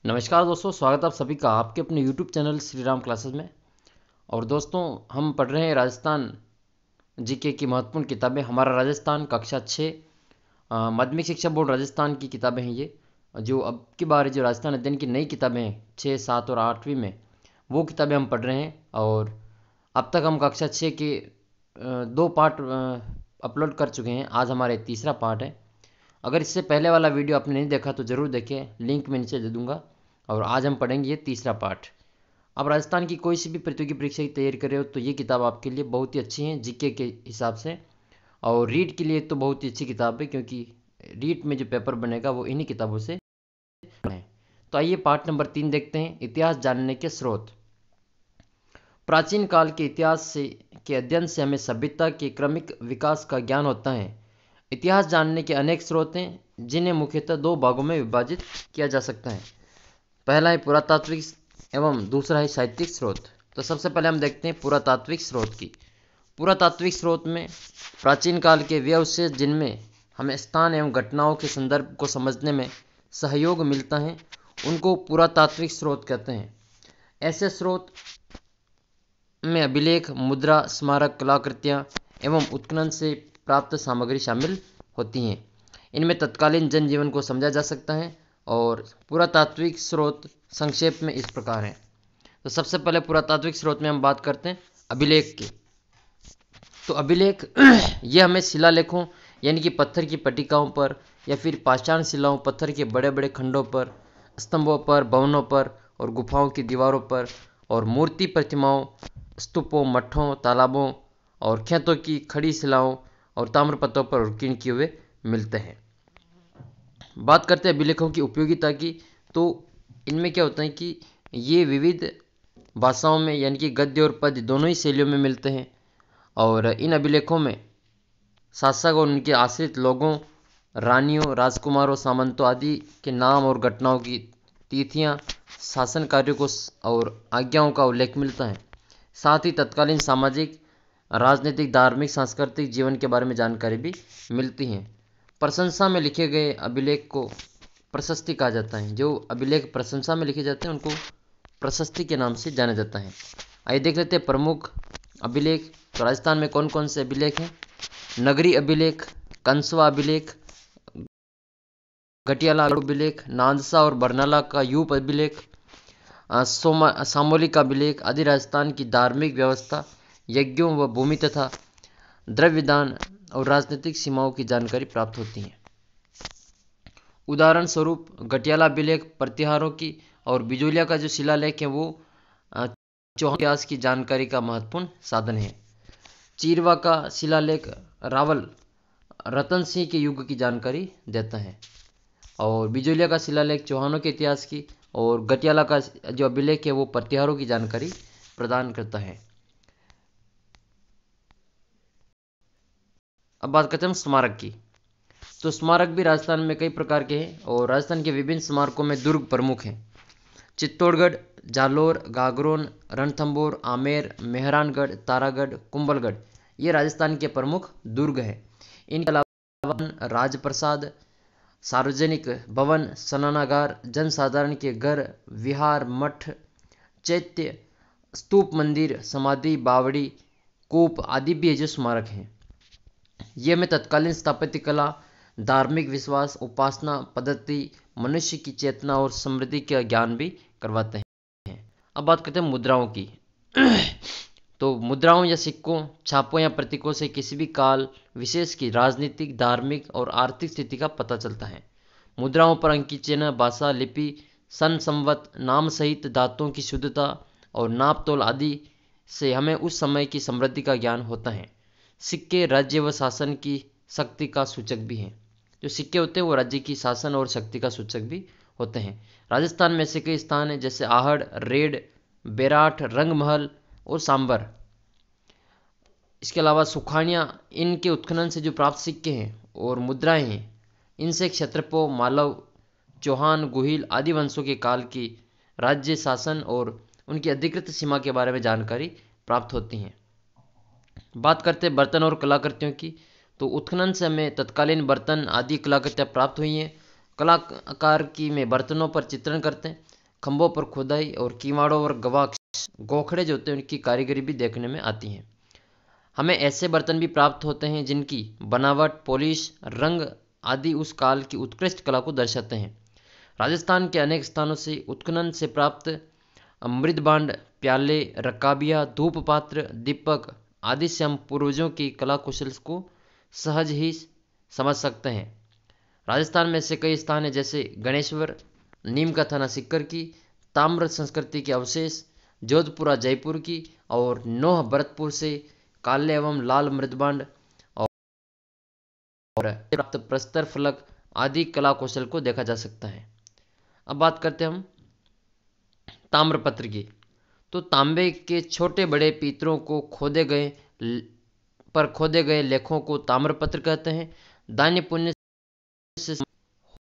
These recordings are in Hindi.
नमस्कार दोस्तों, स्वागत है आप सभी का आपके अपने YouTube channel Shri Ram classes में। और दोस्तों, हम पढ़ रहे हैं राजस्थान जीके की महत्वपूर्ण किताबें। हमारा राजस्थान कक्षा 6 माध्यमिक शिक्षा बोर्ड राजस्थान की किताबें हैं। ये जो अब की बार जो राजस्थान अध्ययन की नई किताबें हैं 6, 7 और 8वीं में, वो किताबें हम पढ़ रहे हैं। और अब तक हम कक्षा 6 के 2 पार्ट अपलोड कर चुके हैं। आज हमारे तीसरा पार्ट है। अगर इससे पहले वाला वीडियो आपने नहीं देखा तो ज़रूर देखें, लिंक मैं नीचे दे दूंगा। और आज हम पढ़ेंगे ये तीसरा पार्ट। आप राजस्थान की कोई सी भी प्रतियोगी परीक्षा की तैयारी कर रहे हो तो ये किताब आपके लिए बहुत ही अच्छी है जीके के हिसाब से। और रीड के लिए तो बहुत ही अच्छी किताब है, क्योंकि रीड में जो पेपर बनेगा वो इन्हीं किताबों से है। तो आइए पार्ट नंबर 3 देखते हैं, इतिहास जानने के स्रोत। प्राचीन काल के इतिहास से के अध्ययन से हमें सभ्यता के क्रमिक विकास का ज्ञान होता है। इतिहास जानने के अनेक स्रोत हैं, जिन्हें मुख्यतः 2 भागों में विभाजित किया जा सकता है। पहला है पुरातात्विक एवं दूसरा है साहित्यिक स्रोत। तो सबसे पहले हम देखते हैं पुरातात्विक स्रोत की। पुरातात्विक स्रोत में प्राचीन काल के वे अवशेष जिनमें हमें स्थान एवं घटनाओं के संदर्भ को समझने में सहयोग मिलता है, उनको पुरातात्विक स्रोत कहते हैं। ऐसे स्रोत में अभिलेख, मुद्रा, स्मारक, कलाकृतियाँ एवं उत्खनन से प्राप्त सामग्री शामिल होती हैं। इनमें तत्कालीन जनजीवन को समझा जा सकता है। और पुरातात्विक स्रोत संक्षेप में इस प्रकार हैं। तो सबसे पहले पुरातात्विक स्रोत में हम बात करते हैं अभिलेख की। तो अभिलेख ये हमें शिलालेखों यानी कि पत्थर की पट्टिकाओं पर या फिर पाषाण शिलाओं, पत्थर के बड़े बड़े खंडों पर, स्तंभों पर, भवनों पर और गुफाओं की दीवारों पर और मूर्ति प्रतिमाओं, स्तूपों, मठों, तालाबों और खेतों की खड़ी शिलाओं और ताम्रपत्रों पर उत्कीर्ण किए हुए मिलते हैं। बात करते हैं अभिलेखों की उपयोगिता की। तो इनमें क्या होता है कि ये विविध भाषाओं में यानी कि गद्य और पद्य दोनों ही शैलियों में मिलते हैं। और इन अभिलेखों में शासक और उनके आश्रित लोगों, रानियों, राजकुमारों, सामंतों आदि के नाम और घटनाओं की तिथियां, शासन कार्यों को और आज्ञाओं का उल्लेख मिलता है। साथ ही तत्कालीन सामाजिक, राजनीतिक, धार्मिक, सांस्कृतिक जीवन के बारे में जानकारी भी मिलती है। प्रशंसा में लिखे गए अभिलेख को प्रशस्ति कहा जाता है। जो अभिलेख प्रशंसा में लिखे जाते हैं उनको प्रशस्ति के नाम से जाना जाता है। आइए देख लेते हैं प्रमुख अभिलेख। तो राजस्थान में कौन कौन से अभिलेख हैं? नगरी अभिलेख, कंसवा अभिलेख, घटियाला अभिलेख, नादसा और बरनाला का यूप अभिलेख, सामोलिक अभिलेख आदि राजस्थान की धार्मिक व्यवस्था, यज्ञों व भूमि तथा द्रव्यदान और राजनीतिक सीमाओं की जानकारी प्राप्त होती है। उदाहरण स्वरूप घटियाला अभिलेख प्रतिहारों की और बिजोलिया का जो शिलालेख है वो चौहान इतिहास की जानकारी का महत्वपूर्ण साधन है। चीरवा का शिलालेख रावल रतन सिंह के युग की जानकारी देता है। और बिजोलिया का शिलालेख चौहानों के इतिहास की और घटियाला का जो अभिलेख है वो प्रतिहारों की जानकारी प्रदान करता है। अब बात करते हैं स्मारक की। तो स्मारक भी राजस्थान में कई प्रकार के हैं और राजस्थान के विभिन्न स्मारकों में दुर्ग प्रमुख हैं। चित्तौड़गढ़, जालोर, गागरोन, रणथंभौर, आमेर, मेहरानगढ़, तारागढ़, कुंभलगढ़ ये राजस्थान के प्रमुख दुर्ग हैं। इनके अलावा राजप्रसाद, सार्वजनिक भवन, स्नानागार, जनसाधारण के घर, विहार, मठ, चैत्य, स्तूप, मंदिर, समाधि, बावड़ी, कूप आदि भी जो स्मारक हैं। ये हमें तत्कालीन स्थापत्य कला, धार्मिक विश्वास, उपासना पद्धति, मनुष्य की चेतना और समृद्धि का ज्ञान भी करवाते हैं। अब बात करते हैं मुद्राओं की। तो मुद्राओं या सिक्कों, छापों या प्रतीकों से किसी भी काल विशेष की राजनीतिक, धार्मिक और आर्थिक स्थिति का पता चलता है। मुद्राओं पर अंकित चिन्ह, भाषा, लिपि, सन, संवत, नाम सहित धातुओं की शुद्धता और नाप तोल आदि से हमें उस समय की समृद्धि का ज्ञान होता है। सिक्के राज्य व शासन की शक्ति का सूचक भी हैं। जो सिक्के होते हैं वो राज्य की शासन और शक्ति का सूचक भी होते हैं। राजस्थान में ऐसे कई स्थान हैं जैसे आहड़, रेड, बेराठ, रंगमहल और सांबर। इसके अलावा सुखानिया, इनके उत्खनन से जो प्राप्त सिक्के हैं और मुद्राएं हैं, इनसे क्षत्रपो, मालव, चौहान, गुहिल आदि वंशों के काल की राज्य शासन और उनकी अधिकृत सीमा के बारे में जानकारी प्राप्त होती हैं। बात करते हैं बर्तन और कलाकृतियों की। तो उत्खनन से हमें तत्कालीन बर्तन आदि कलाकृतियाँ प्राप्त हुई हैं। कलाकार की में बर्तनों पर चित्रण करते हैं। खंभों पर खुदाई और किवाड़ों और गवाक्ष गोखड़े जो होते हैं उनकी कारीगरी भी देखने में आती है। हमें ऐसे बर्तन भी प्राप्त होते हैं जिनकी बनावट, पॉलिश, रंग आदि उस काल की उत्कृष्ट कला को दर्शाते हैं। राजस्थान के अनेक स्थानों से उत्खनन से प्राप्त मृदभांड, प्याले, रकाबियाँ, धूप पात्र, दीपक आदि से हम पूर्वजों की कला कौशल को सहज ही समझ सकते हैं। राजस्थान में ऐसे कई स्थान हैं जैसे गणेश्वर, नीम का थाना सिक्कर की, ताम्र संस्कृति के अवशेष, जोधपुरा जयपुर की और नोह भरतपुर से काले एवं लाल मृदभांड और प्राप्त प्रस्तर फलक आदि कला कौशल को देखा जा सकता है। अब बात करते हैं हम ताम्रपत्र की। तो तांबे के छोटे बड़े पीतरों को खोदे गए लेखों को ताम्रपत्र कहते हैं। दान्य पुण्य से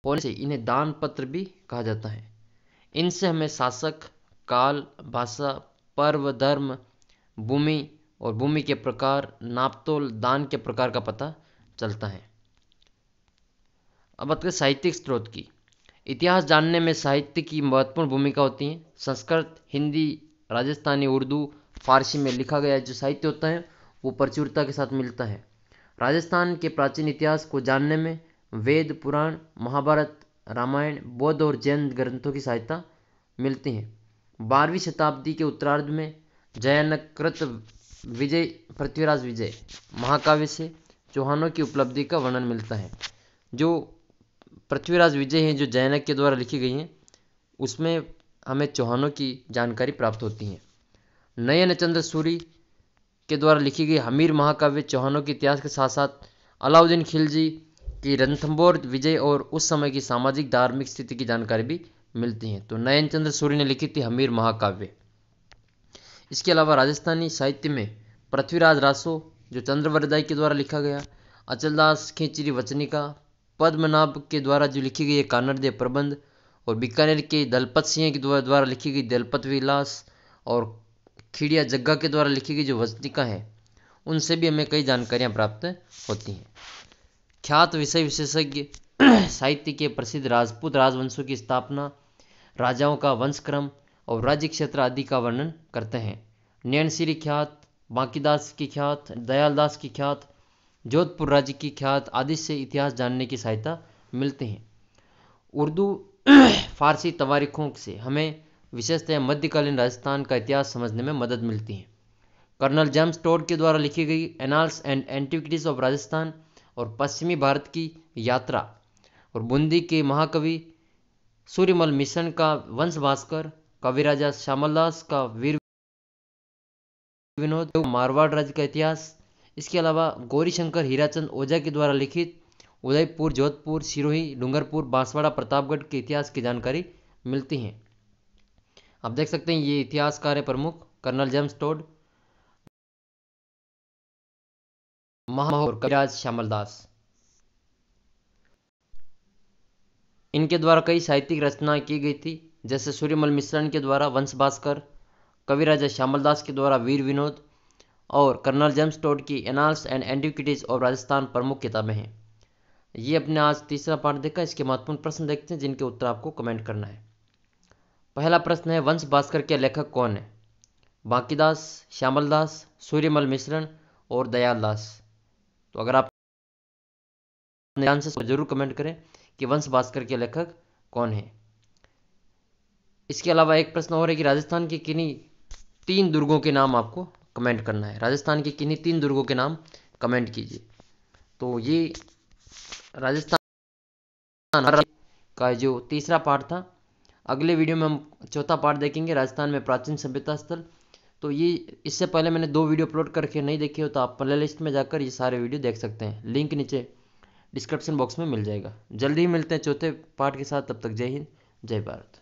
होने से इन्हें दान पत्र भी कहा जाता है। इनसे हमें शासक, काल, भाषा, पर्व, धर्म, भूमि और भूमि के प्रकार, नापतोल, दान के प्रकार का पता चलता है। अब बात करें साहित्यिक स्रोत की। इतिहास जानने में साहित्य की महत्वपूर्ण भूमिका होती है। संस्कृत, हिंदी, राजस्थानी, उर्दू, फारसी में लिखा गया जो साहित्य होता है वो प्रचुरता के साथ मिलता है। राजस्थान के प्राचीन इतिहास को जानने में वेद, पुराण, महाभारत, रामायण, बौद्ध और जैन ग्रंथों की सहायता मिलती है। 12वीं शताब्दी के उत्तरार्ध में जयानकृत विजय पृथ्वीराज विजय महाकाव्य से चौहानों की उपलब्धि का वर्णन मिलता है। जो पृथ्वीराज विजय हैं जो जैनक के द्वारा लिखी गई हैं उसमें हमें चौहानों की जानकारी प्राप्त होती है। नयन चंद्र सूरी के द्वारा लिखी गई हमीर महाकाव्य चौहानों के इतिहास के साथ साथ अलाउद्दीन खिलजी की रणथंभौर विजय और उस समय की सामाजिक धार्मिक स्थिति की जानकारी भी मिलती है। तो नयन चंद्र सूरी ने लिखी थी हमीर महाकाव्य। इसके अलावा राजस्थानी साहित्य में पृथ्वीराज रासो जो चंद्रवरदाई के द्वारा लिखा गया, अचलदास खींचरी वचनिका, पद्मनाभ के द्वारा जो लिखी गई है कानड़देव प्रबंध और बीकानेर के दलपत सिंह के द्वारा लिखी गई दलपत विलास और खिड़िया जग्गा के द्वारा लिखी गई जो वचनिका है उनसे भी हमें कई जानकारियाँ प्राप्त होती हैं। ख्यात विषय विशेषज्ञ साहित्य के प्रसिद्ध राजपूत राजवंशों की स्थापना, राजाओं का वंशक्रम और राज्य क्षेत्र आदि का वर्णन करते हैं। नैनसिरी ख्यात, बांकीदास की ख्यात, दयालदास की ख्यात, जोधपुर राज्य की ख्यात आदि से इतिहास जानने की सहायता मिलती है। उर्दू फारसी तवारीखों से हमें विशेषतः मध्यकालीन राजस्थान का इतिहास समझने में मदद मिलती है। कर्नल जेम्स टोड के द्वारा लिखी गई annals and antiquities of Rajasthan और पश्चिमी भारत की यात्रा और बूंदी के महाकवि सूर्यमल मिश्रण का वंश भास्कर, कविराजा श्यामलदास का वीर विनोद, मारवाड़ राज्य का इतिहास, इसके अलावा गौरीशंकर हीराचंद ओझा के द्वारा लिखित उदयपुर, जोधपुर, सिरोही, डूंगरपुर, बांसवाड़ा, प्रतापगढ़ के इतिहास की जानकारी मिलती है। आप देख सकते हैं ये इतिहासकार है प्रमुख कर्नल जेम्स टोड, महामहोर कविराज श्यामलदास। इनके द्वारा कई साहित्यिक रचनाएं की गई थी जैसे सूर्यमल मिश्रण के द्वारा वंश भास्कर, कविराजा श्यामलदास के द्वारा वीर विनोद और कर्नल जेम्स टोड की annals and antiquities of Rajasthan प्रमुख किताबें हैं। ये अपने आज तीसरा पार्ट देखा। इसके महत्वपूर्ण प्रश्न देखते हैं जिनके उत्तर आपको कमेंट करना है। पहला प्रश्न है वंश भास्कर के लेखक कौन है? बांकीदास, श्यामलदास, सूर्यमल मिश्रण और दयालदास। तो अगर आप ध्यान से जरूर कमेंट करें कि वंश भास्कर के लेखक कौन है। इसके अलावा एक प्रश्न और है कि राजस्थान के किन्हीं 3 दुर्गों के नाम आपको कमेंट करना है। राजस्थान के किन्हीं 3 दुर्गों के नाम कमेंट कीजिए। तो ये राजस्थान का जो तीसरा पार्ट था। अगले वीडियो में हम चौथा पार्ट देखेंगे राजस्थान में प्राचीन सभ्यता स्थल। तो ये इससे पहले मैंने 2 वीडियो अपलोड करके नहीं देखे हो तो आप प्ले लिस्ट में जाकर ये सारे वीडियो देख सकते हैं। लिंक नीचे डिस्क्रिप्शन बॉक्स में मिल जाएगा। जल्दी ही मिलते हैं चौथे पार्ट के साथ। तब तक जय हिंद, जय भारत।